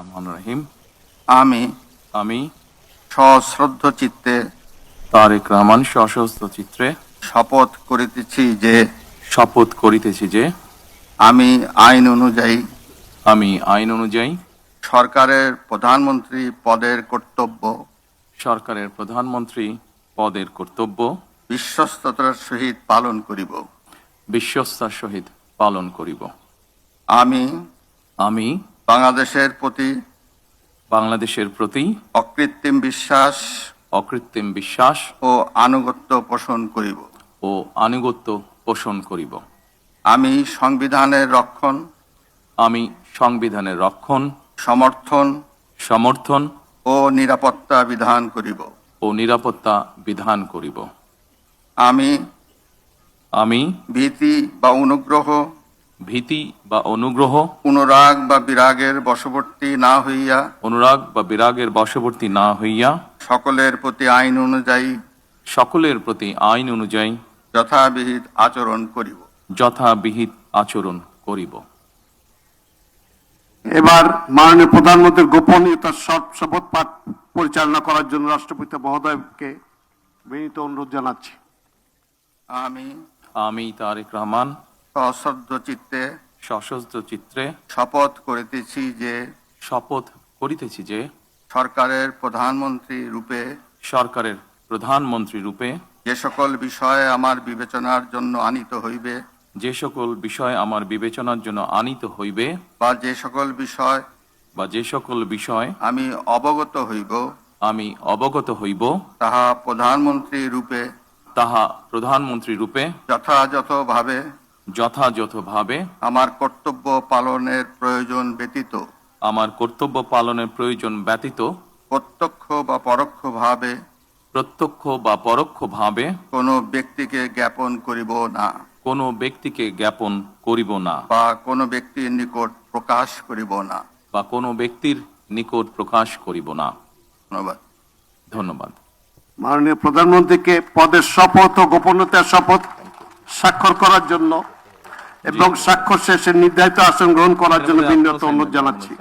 রহমানির রহিম। আমি আমি সশ্রদ্ধ চিত্তে তারেক রহমান সশস্ত্র চিত্রে শপথ করিতেছি যে আমি আইন অনুযায়ী সরকারের প্রধানমন্ত্রী পদের কর্তব্য বিশ্বস্ততার সহিত পালন করিব। আমি বাংলাদেশের প্রতি অকৃত্রিম বিশ্বাস ও আনুগত্য পোষণ করিব। আমি সংবিধানের রক্ষণ, সমর্থন ও নিরাপত্তা বিধান করিব। আমি ভীতি বা অনুগ্রহ, অনুরাগ বা বিরাগের বশবর্তী না হইয়া সকলের প্রতি আইন অনুযায়ী যথাবিহিত আচরণ করিব। এবার মাননীয় প্রধানমন্ত্রীর গোপনীয়তার শপথ পাঠ পরিচালনা করার জন্য রাষ্ট্রপতি মহোদয়কে বিনীত অনুরোধ জানাচ্ছি। আমি তারেক রহমান সশস্ত্র চিত্রে শপথ করিতেছি যে সরকারের প্রধানমন্ত্রী রূপে যে সকল বিষয় আমার বিবেচনার জন্য আনিত হইবে বা যে সকল বিষয় আমি অবগত হইব তাহা প্রধানমন্ত্রী রূপে যথাযথভাবে আমার কর্তব্য পালনের প্রয়োজন ব্যতীত প্রত্যক্ষ বা পরোক্ষভাবে কোনো ব্যক্তিকে জ্ঞাপন করিব না বা কোনো ব্যক্তির নিকট প্রকাশ করিব না। ধন্যবাদ। মাননীয় প্রধানমন্ত্রীকে পদের শপথ ও গোপনীয়তার শপথ স্বাক্ষর করার জন্য এবং স্বাক্ষর শেষে নির্ধারিত আসন গ্রহণ করার জন্য বিনীত অনুরোধ জানাচ্ছি।